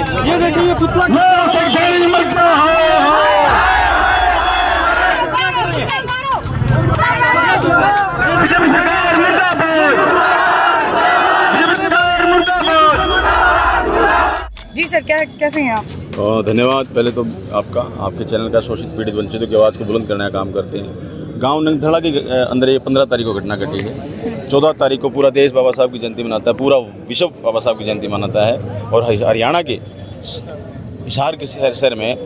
ये देखिए ये पुतला जी सर, कैसे हैं आप? धन्यवाद। पहले तो आपके चैनल का शोषित पीड़ित वंचितों की आवाज़ को बुलंद करने का काम करते हैं। गांव नंगथड़ा के अंदर ये 15 तारीख को घटना घटी है। 14 तारीख को पूरा देश बाबा साहब की जयंती मनाता है, पूरा विश्व बाबा साहब की जयंती मनाता है। और हरियाणा के हिसार के शहर में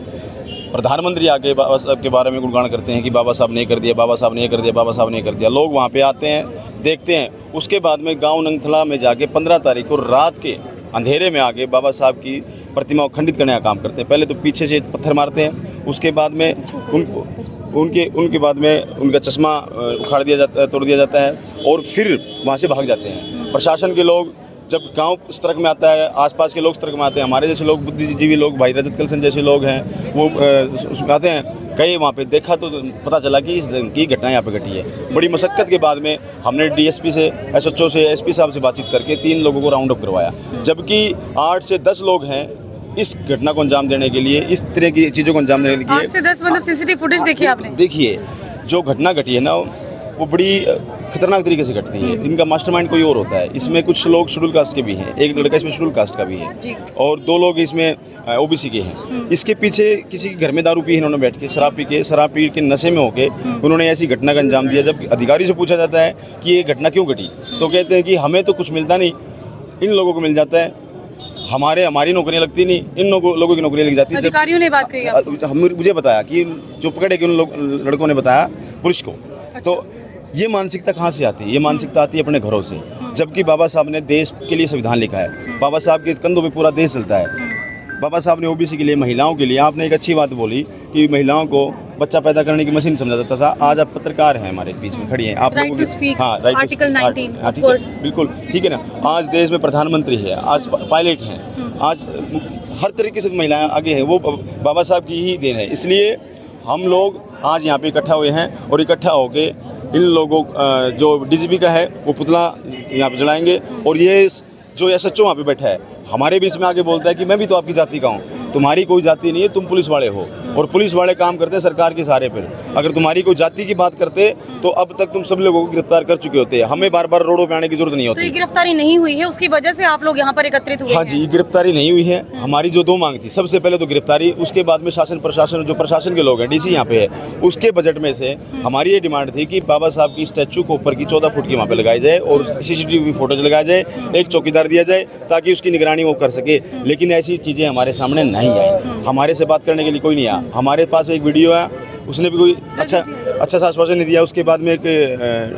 प्रधानमंत्री आके बाबा साहब के बारे में गुणगान करते हैं कि बाबा साहब ने कर दिया, बाबा साहब ने कर दिया, बाबा साहब ने कर दिया। लोग वहाँ पे आते हैं, देखते हैं। उसके बाद में गाँव नंगथड़ा में जाके 15 तारीख को रात के अंधेरे में आके बाबा साहब की प्रतिमा को खंडित करने का काम करते हैं। पहले तो पीछे से पत्थर मारते हैं, उसके बाद में उनके बाद में उनका चश्मा उखाड़ दिया जाता है, तोड़ दिया जाता है और फिर वहाँ से भाग जाते हैं। प्रशासन के लोग जब गांव सतर्क में आता है, आसपास के लोग सतर्क में आते हैं, हमारे जैसे लोग बुद्धिजीवी लोग, भाई रजत कलसन जैसे लोग हैं, वो उसमें आते हैं। कई वहाँ पे देखा तो पता चला कि इस की घटना यहाँ पे घटी है। बड़ी मशक्क़त के बाद में हमने डीएसपी से, एसएचओ से, एसपी साहब से बातचीत करके 3 लोगों को राउंड अप करवाया, जबकि 8 से 10 लोग हैं इस घटना को अंजाम देने के लिए, इस तरह की चीज़ों को अंजाम देने के लिए। 8 से 10 मतलब सीसीटीवी फुटेज देखी आपने? देखिए, जो घटना घटी है ना, वो बड़ी खतरनाक तरीके से घटती है। इनका मास्टरमाइंड कोई और होता है। इसमें कुछ लोग शेड्यूल कास्ट के भी हैं, एक लड़का इसमें शेड्यूल कास्ट का भी है और 2 लोग इसमें ओबीसी के हैं। इसके पीछे किसी के घर में दारू पी इन्होंने बैठ के, शराब पी के नशे में होके उन्होंने ऐसी घटना का अंजाम दिया। जब अधिकारी से पूछा जाता है कि ये घटना क्यों घटी, तो कहते हैं कि हमें तो कुछ मिलता नहीं, इन लोगों को मिल जाता है, हमारी नौकरियां लगती नहीं, इन लोगों की नौकरियां लग जाती है। अधिकारियों ने बात कही, मुझे बताया कि जो पकड़े गए उन लड़कों ने बताया पुलिस को। तो ये मानसिकता कहाँ से आती है? ये मानसिकता आती है अपने घरों से। जबकि बाबा साहब ने देश के लिए संविधान लिखा है, बाबा साहब के कंधों पे पूरा देश चलता है। बाबा साहब ने ओबीसी के लिए, महिलाओं के लिए, आपने एक अच्छी बात बोली कि महिलाओं को बच्चा पैदा करने की मशीन समझा जाता था। आज आप पत्रकार हैं, हमारे बीच में खड़ी हैं आप लोगों की, हाँ, आर्टिकल 19 बिल्कुल ठीक है ना। आज देश में प्रधानमंत्री है, आज पायलट हैं, आज हर तरीके से महिलाएं आगे हैं, वो बाबा साहब की ही देन है। इसलिए हम लोग आज यहाँ पे इकट्ठा हुए हैं और इकट्ठा होके इन लोगों जो डीजीपी का है वो पुतला यहाँ पे जलाएंगे। और ये जो एसएचओ वहाँ पे बैठा है हमारे बीच में आगे बोलता है कि मैं भी तो आपकी जाति का हूँ। तुम्हारी कोई जाति नहीं है, तुम पुलिस वाले हो और पुलिस वाले काम करते हैं सरकार के सहारे पर। अगर तुम्हारी कोई जाति की बात करते तो अब तक तुम सब लोगों को गिरफ्तार कर चुके होते हैं। हमें बार बार रोडों पे आने की जरूरत नहीं होती। तो ये गिरफ्तारी नहीं हुई है, उसकी वजह से आप लोग यहाँ पर एकत्रित हुए? हाँ जी, गिरफ्तारी नहीं हुई है। हमारी जो 2 मांग थी, सबसे पहले तो गिरफ्तारी, उसके बाद में शासन प्रशासन, जो प्रशासन के लोग हैं, डीसी यहाँ पे है, उसके बजट में से हमारी ये डिमांड थी कि बाबा साहब की स्टैचू को ऊपर की 14 फुट की वहाँ पे लगाई जाए और CCTV फुटेज लगाया जाए, एक चौकीदार दिया जाए ताकि उसकी निगरानी वो कर सके। लेकिन ऐसी चीज़ें हमारे सामने नहीं आई, हमारे से बात करने के लिए कोई नहीं आया। हमारे पास एक वीडियो है, उसने भी कोई अच्छा सा आश्वासन नहीं दिया। उसके बाद में एक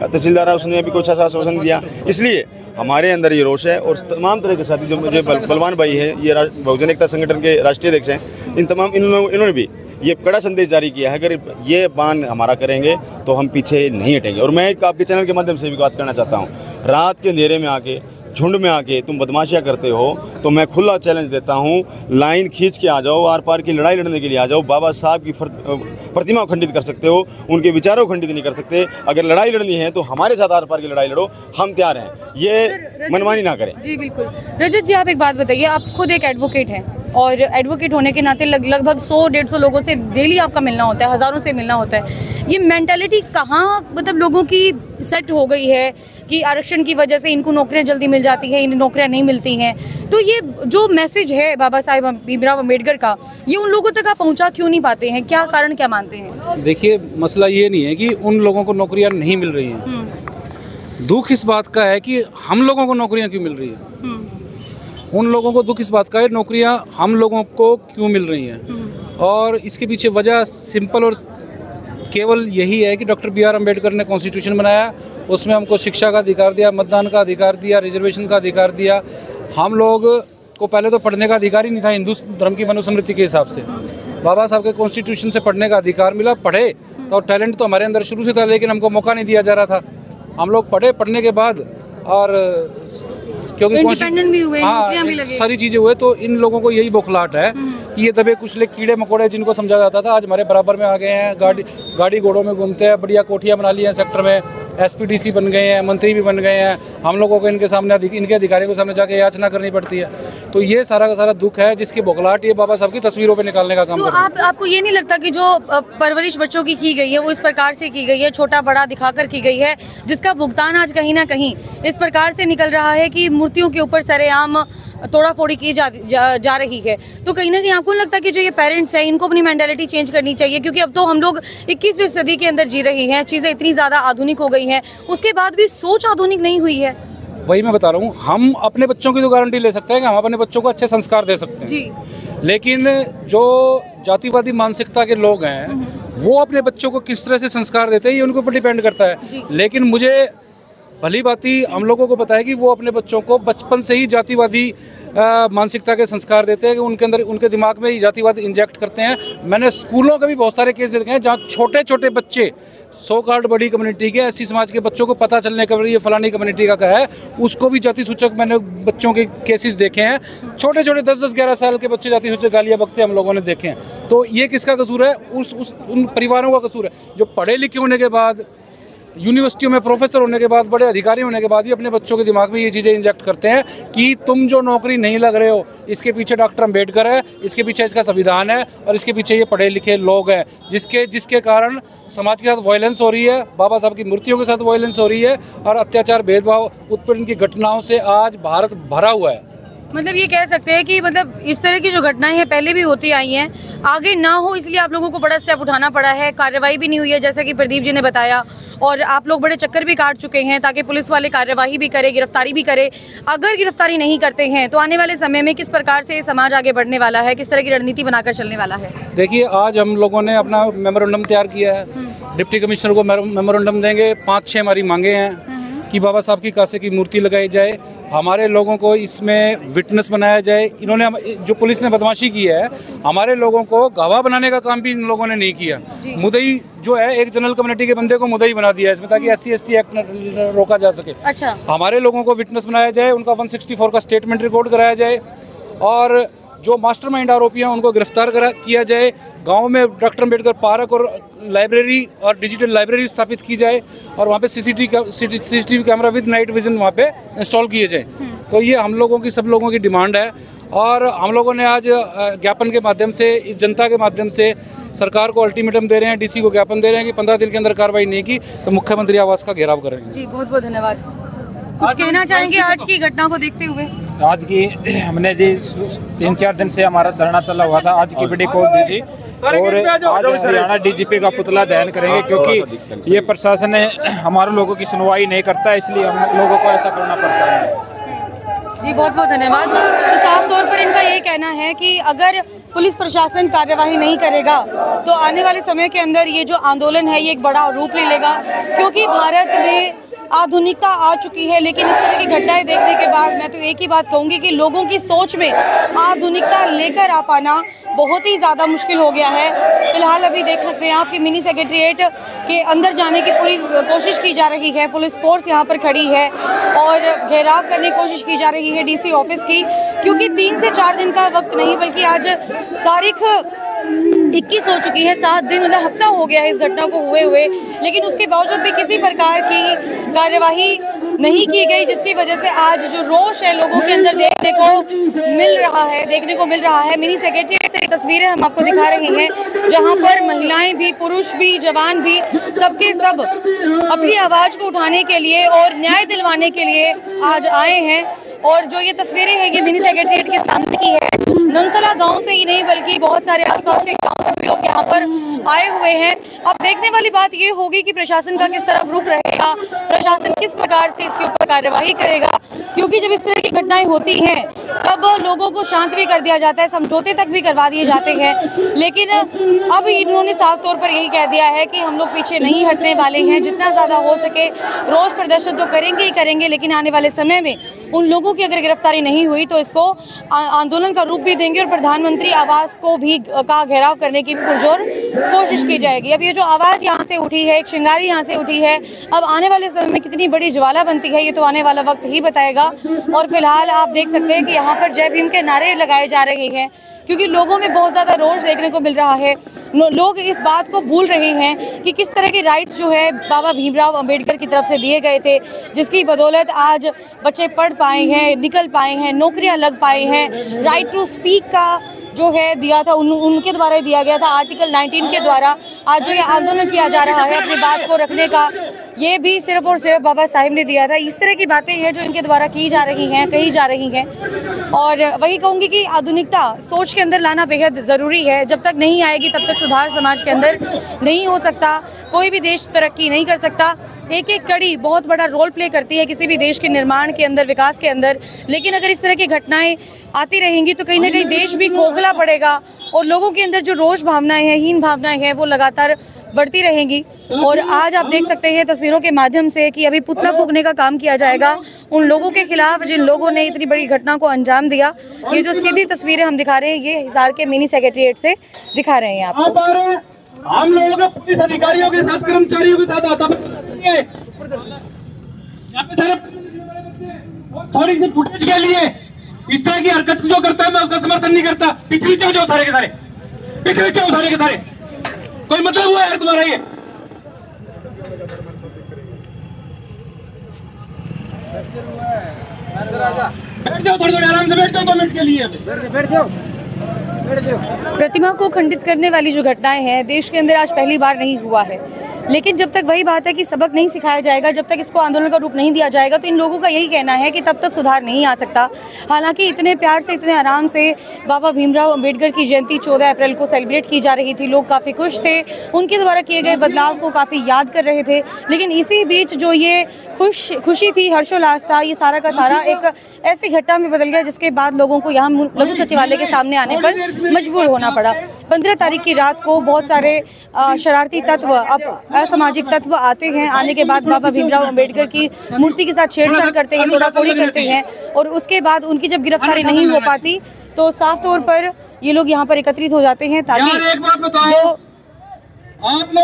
तहसीलदार है, उसने भी कोई अच्छा सा आश्वासन नहीं दिया। इसलिए हमारे अंदर ये रोष है और तमाम तरह के साथी, जो मुझे बलवान भाई है, ये बहुजन एकता संगठन के राष्ट्रीय अध्यक्ष हैं, इन्होंने भी ये कड़ा संदेश जारी किया है, अगर ये बान हमारा करेंगे तो हम पीछे नहीं हटेंगे। और मैं आपके चैनल के माध्यम से भी बात करना चाहता हूँ, रात के अंधेरे में आके, झुंड में आके तुम बदमाशियाँ करते हो तो मैं खुला चैलेंज देता हूँ, लाइन खींच के आ जाओ, आर पार की लड़ाई लड़ने के लिए आ जाओ। बाबा साहब की प्रतिमा को खंडित कर सकते हो, उनके विचारों को खंडित नहीं कर सकते। अगर लड़ाई लड़नी है तो हमारे साथ आर पार की लड़ाई लड़ो, हम तैयार हैं, ये मनमानी ना करें। जी बिल्कुल। रजत जी, आप एक बात बताइए, आप खुद एक एडवोकेट हैं और एडवोकेट होने के नाते लगभग 100-150 लोगों से डेली आपका मिलना होता है, हज़ारों से मिलना होता है। ये मेंटालिटी कहाँ मतलब लोगों की सेट हो गई है कि आरक्षण की वजह से इनको नौकरियां जल्दी मिल जाती हैं, इन्हें नौकरियां नहीं मिलती हैं। तो ये जो मैसेज है बाबा साहेब भीमराव अम्बेडकर का, ये उन लोगों तक आप पहुँचा क्यों नहीं पाते हैं? क्या कारण, क्या मानते हैं? देखिए, मसला ये नहीं है कि उन लोगों को नौकरियां नहीं मिल रही हैं, दुख इस बात का है कि हम लोगों को नौकरियां क्यों मिल रही हैं। उन लोगों को दुख इस बात का है नौकरियां हम लोगों को क्यों मिल रही हैं। और इसके पीछे वजह सिंपल और केवल यही है कि डॉक्टर B.R. अम्बेडकर ने कॉन्स्टिट्यूशन बनाया, उसमें हमको शिक्षा का अधिकार दिया, मतदान का अधिकार दिया, रिजर्वेशन का अधिकार दिया। हम लोग को पहले तो पढ़ने का अधिकार ही नहीं था हिंदू धर्म की मनुस्मृति के हिसाब से। बाबा साहब के कॉन्स्टिट्यूशन से पढ़ने का अधिकार मिला, पढ़े तो टैलेंट तो हमारे अंदर शुरू से था, लेकिन हमको मौका नहीं दिया जा रहा था। हम लोग पढ़ने के बाद और क्योंकि इंडिपेंडेंट भी हुए, नौकरियां भी लगी, सारी चीज़ें हुए, तो इन लोगों को यही बौखलाहट है कि ये दबे कुचले कीड़े मकोड़े जिनको समझा जाता था आज हमारे बराबर में आ गए हैं, गाड़ी घोड़ों में घूमते हैं, बढ़िया कोठियाँ बना ली हैं सेक्टर में, SPDC बन गए हैं, मंत्री भी बन गए हैं, हम लोगों को इनके सामने इनके अधिकारियों के सामने जाके याचना करनी पड़ती है। तो ये सारा का सारा दुख है जिसकी बौखलाहट ये बाबा साहब की तस्वीरों पे निकालने का काम तो कर रहे हैं। आपको ये नहीं लगता कि जो परवरिश बच्चों की गई है वो इस प्रकार से की गई है, छोटा बड़ा दिखाकर की गई है, जिसका भुगतान आज कहीं ना कहीं इस प्रकार से निकल रहा है कि मूर्तियों के ऊपर सरेआम तोड़ा फोड़ी की जा रही है। तो कहीं ना कहीं आपको नहीं लगता कि जो ये पेरेंट्स हैं इनको अपनी मेंटालिटी चेंज करनी चाहिए, क्योंकि अब तो हम लोग 21वीं सदी के अंदर जी रहे हैं, चीज़ें इतनी ज़्यादा आधुनिक हो गई हैं, उसके बाद भी सोच आधुनिक नहीं हुई है। वही मैं बता रहा हूँ, हम अपने बच्चों की तो गारंटी ले सकते हैं कि हम अपने बच्चों को अच्छे संस्कार दे सकते हैं जी, लेकिन जो जातिवादी मानसिकता के लोग हैं वो अपने बच्चों को किस तरह से संस्कार देते हैं ये उनके ऊपर डिपेंड करता है। लेकिन मुझे भली भांति हम लोगों को पता है कि वो अपने बच्चों को बचपन से ही जातिवादी मानसिकता के संस्कार देते हैं कि उनके अंदर उनके दिमाग में ही जातिवाद इंजेक्ट करते हैं। मैंने स्कूलों के भी बहुत सारे केस देखे हैं जहाँ छोटे छोटे बच्चे सो कॉल्ड बड़ी कम्युनिटी के एससी समाज के बच्चों को पता चलने का ये फलानी कम्युनिटी का है, उसको भी जाति सूचक मैंने बच्चों के केसेस देखे हैं। छोटे छोटे 10-10 11 साल के बच्चे जाति सूचक गालियाँ बकते हम लोगों ने देखे हैं। तो ये किसका कसूर है? उन परिवारों का कसूर है जो पढ़े लिखे होने के बाद, यूनिवर्सिटियों में प्रोफेसर होने के बाद, बड़े अधिकारी होने के बाद भी अपने बच्चों के दिमाग में ये चीज़ें इंजेक्ट करते हैं कि तुम जो नौकरी नहीं लग रहे हो इसके पीछे डॉक्टर अम्बेडकर है, इसके पीछे इसका संविधान है और इसके पीछे ये पढ़े लिखे लोग हैं जिसके कारण समाज के साथ वायलेंस हो रही है, बाबा साहब की मूर्तियों के साथ वायलेंस हो रही है और अत्याचार भेदभाव उत्पीड़न की घटनाओं से आज भारत भरा हुआ है। मतलब ये कह सकते हैं कि मतलब इस तरह की जो घटनाएं हैं पहले भी होती आई हैं, आगे ना हो इसलिए आप लोगों को बड़ा स्टेप उठाना पड़ा है। कार्रवाई भी नहीं हुई है जैसा कि प्रदीप जी ने बताया, और आप लोग बड़े चक्कर भी काट चुके हैं ताकि पुलिस वाले कार्रवाई भी करे, गिरफ्तारी भी करे। अगर गिरफ्तारी नहीं करते हैं तो आने वाले समय में किस प्रकार से समाज आगे बढ़ने वाला है, किस तरह की रणनीति बनाकर चलने वाला है? देखिए, आज हम लोगों ने अपना मेमोरेंडम तैयार किया है, डिप्टी कमिश्नर को मेमोरेंडम देंगे। 5-6 हमारी मांगे हैं कि बाबा साहब की कासे की मूर्ति लगाई जाए, हमारे लोगों को इसमें विटनेस बनाया जाए। इन्होंने जो पुलिस ने बदमाशी की है, हमारे लोगों को गवाह बनाने का काम भी इन लोगों ने नहीं किया। मुदई जो है एक जनरल कम्युनिटी के बंदे को मुदई बना दिया है इसमें ताकि SC/ST एक्ट रोका जा सके। अच्छा, हमारे लोगों को विटनेस बनाया जाए, उनका 164 का स्टेटमेंट रिकॉर्ड कराया जाए और जो मास्टरमाइंड आरोपी हैं उनको गिरफ्तार किया जाए। गांव में डॉक्टर अम्बेडकर पार्क और लाइब्रेरी और डिजिटल लाइब्रेरी स्थापित की जाए और वहाँ पे CCTV camera with night vision वहाँ पे इंस्टॉल किए जाए। तो ये हम लोगों की, सब लोगों की डिमांड है और हम लोगों ने आज ज्ञापन के माध्यम से, इस जनता के माध्यम से सरकार को अल्टीमेटम दे रहे हैं, DC को ज्ञापन दे रहे हैं कि 15 दिन के अंदर कार्रवाई नहीं की तो मुख्यमंत्री आवास का घेराव करेंगे। जी, बहुत बहुत धन्यवाद। कुछ कहना चाहेंगे आज की घटना को देखते हुए? आज की हमने जी 3-4 दिन से हमारा धरना चला हुआ था, आज की वीडियो कॉल दी थी और आज हरियाणा DGP का पुतला दहन करेंगे क्योंकि ये प्रशासन ने हमारे लोगों की सुनवाई नहीं करता, इसलिए हम लोगों को ऐसा करना पड़ता है। जी, बहुत बहुत धन्यवाद। तो साफ तौर पर इनका ये कहना है कि अगर पुलिस प्रशासन कार्यवाही नहीं करेगा तो आने वाले समय के अंदर ये जो आंदोलन है ये एक बड़ा रूप ले लेगा, क्योंकि भारत में आधुनिकता आ चुकी है। लेकिन इस तरह की घटनाएं देखने के बाद मैं तो एक ही बात कहूँगी कि लोगों की सोच में आधुनिकता लेकर आ पाना बहुत ही ज़्यादा मुश्किल हो गया है। फिलहाल अभी देख सकते हैं आपकी मिनी सेक्रेटरीट के अंदर जाने की पूरी कोशिश की जा रही है, पुलिस फोर्स यहाँ पर खड़ी है और घेराव करने की कोशिश की जा रही है DC ऑफिस की, क्योंकि 3 से 4 दिन का वक्त नहीं बल्कि आज तारीख 21 हो चुकी है, 7 दिन मतलब हफ्ता हो गया है इस घटना को हुए, लेकिन उसके बावजूद भी किसी प्रकार की कार्यवाही नहीं की गई, जिसकी वजह से आज जो रोष है लोगों के अंदर देखने को मिल रहा है। मिनी सेक्रेटरीट से तस्वीरें हम आपको दिखा रहे हैं जहां पर महिलाएं भी, पुरुष भी, जवान भी, सबके सब अपनी आवाज को उठाने के लिए और न्याय दिलवाने के लिए आज आए हैं। और जो ये तस्वीरें हैं ये मिनी सेक्रेटरीट के सामने की है। नंतला गांव से ही नहीं बल्कि बहुत सारे आसपास के गांव से भी लोग यहाँ पर आए हुए हैं। अब देखने वाली बात ये होगी कि प्रशासन का किस तरफ रुख रहेगा, प्रशासन किस प्रकार से इसके ऊपर कार्यवाही करेगा, क्योंकि जब इस तरह की घटनाएं होती हैं तब लोगों को शांत भी कर दिया जाता है, समझौते तक भी करवा दिए जाते हैं। लेकिन अब इन्होंने साफ तौर पर यही कह दिया है कि हम लोग पीछे नहीं हटने वाले हैं, जितना ज़्यादा हो सके रोष प्रदर्शन तो करेंगे ही करेंगे, लेकिन आने वाले समय में उन लोगों की अगर गिरफ्तारी नहीं हुई तो इसको आंदोलन का रूप भी देंगे और प्रधानमंत्री आवास को भी का घेराव करने की भी पुरजोर कोशिश की जाएगी। अब ये जो आवाज़ यहाँ से उठी है, एक चिंगारी यहाँ से उठी है, अब आने वाले समय में कितनी बड़ी ज्वाला बनती है ये तो आने वाला वक्त ही बताएगा। और फिलहाल आप देख सकते हैं कि यहाँ पर जय भीम के नारे लगाए जा रहे हैं, क्योंकि लोगों में बहुत ज़्यादा रोष देखने को मिल रहा है। लोग इस बात को भूल रहे हैं कि किस तरह के राइट्स जो है बाबा भीमराव अंबेडकर की तरफ से दिए गए थे, जिसकी बदौलत आज बच्चे पढ़ पाए हैं, निकल पाए हैं, नौकरियां लग पाए हैं। राइट टू स्पीक का जो है दिया था उनके द्वारा दिया गया था, आर्टिकल 19 के द्वारा आज जो ये आंदोलन किया जा रहा है अपनी बात को रखने का, ये भी सिर्फ और सिर्फ बाबा साहिब ने दिया था। इस तरह की बातें हैं जो इनके द्वारा की जा रही हैं, कही जा रही हैं। और वही कहूँगी कि आधुनिकता सोच के अंदर लाना बेहद ज़रूरी है। जब तक नहीं आएगी तब तक सुधार समाज के अंदर नहीं हो सकता, कोई भी देश तरक्की नहीं कर सकता। एक एक कड़ी बहुत बड़ा रोल प्ले करती है किसी भी देश के निर्माण के अंदर, विकास के अंदर। लेकिन अगर इस तरह की घटनाएं आती रहेंगी तो कहीं ना कहीं देश भी खोखला पड़ेगा और लोगों के अंदर जो रोष भावनाएं हैं, हीन भावनाएं हैं, वो लगातार बढ़ती रहेंगी। और आज आप देख सकते हैं तस्वीरों के माध्यम से कि अभी पुतला फूंकने का काम किया जाएगा उन लोगों के खिलाफ जिन लोगों ने इतनी बड़ी घटना को अंजाम दिया। ये जो सीधी तस्वीरें हम दिखा रहे हैं ये हिसार के मिनी सेक्रेटेरिएट से दिखा रहे हैं आपको। हम लोगों के पुलिस अधिकारियों के साथ, कर्मचारियों के साथ आता थोड़ी सी फुटेज के लिए इस तरह की हरकत जो करता है मैं उसका समर्थन नहीं करता। पिछले जाओ सारे के सारे, पिछले जाओ सारे के सारे, कोई मतलब हुआ यार तुम्हारा ये? बैठ जाओ, थोड़ी थोड़ी आराम से बैठ जाओ 2 मिनट के लिए, बैठ जाओ। प्रतिमा को खंडित करने वाली जो घटनाएं हैं देश के अंदर आज पहली बार नहीं हुआ है। लेकिन जब तक वही बात है कि सबक नहीं सिखाया जाएगा, जब तक इसको आंदोलन का रूप नहीं दिया जाएगा, तो इन लोगों का यही कहना है कि तब तक सुधार नहीं आ सकता। हालांकि इतने प्यार से, इतने आराम से बाबा भीमराव अंबेडकर की जयंती 14 अप्रैल को सेलिब्रेट की जा रही थी, लोग काफ़ी खुश थे, उनके द्वारा किए गए बदलाव को काफ़ी याद कर रहे थे। लेकिन इसी बीच जो ये खुशी थी, हर्षोल्लास था, ये सारा का सारा एक ऐसी घटना में बदल गया जिसके बाद लोगों को यहाँ लघु सचिवालय के सामने आने पर मजबूर होना पड़ा। 15 तारीख की रात को बहुत सारे शरारती तत्व, असामाजिक तत्व आते हैं। आने के बाद बाबा भीमराव अंबेडकर की मूर्ति के साथ छेड़छाड़ करते हैं, तोड़ाफोड़ी करते हैं और उसके बाद उनकी जब गिरफ्तारी नहीं हो पाती तो साफ तौर पर ये लोग यहाँ पर एकत्रित हो जाते हैं ताकि जो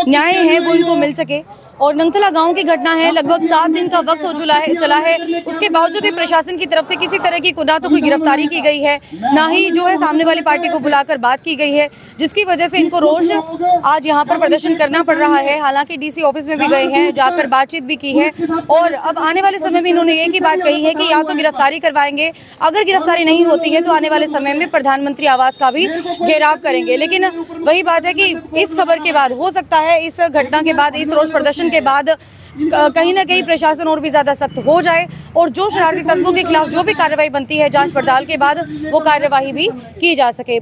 न्याय है वो इनको मिल सके। और नंगथला गांव की घटना है, लगभग 7 दिन का वक्त हो चला है, उसके बावजूद भी प्रशासन की तरफ से किसी तरह की ना तो कोई गिरफ्तारी की गई है, ना ही जो है सामने वाली पार्टी को बुलाकर बात की गई है, जिसकी वजह से इनको रोज आज यहाँ पर प्रदर्शन करना पड़ रहा है। हालांकि डीसी ऑफिस में भी गए हैं, जाकर बातचीत भी की है और अब आने वाले समय में इन्होंने एक ही बात कही है कि या तो गिरफ्तारी करवाएंगे, अगर गिरफ्तारी नहीं होती है तो आने वाले समय में प्रधानमंत्री आवास का भी घेराव करेंगे। लेकिन वही बात है कि इस खबर के बाद हो सकता है, इस घटना के बाद, इस रोष प्रदर्शन के बाद कहीं ना कहीं प्रशासन और भी ज्यादा सख्त हो जाए और जो शरारती तत्वों के खिलाफ जो भी कार्रवाई बनती है जांच पड़ताल के बाद वो कार्यवाही भी की जा सके।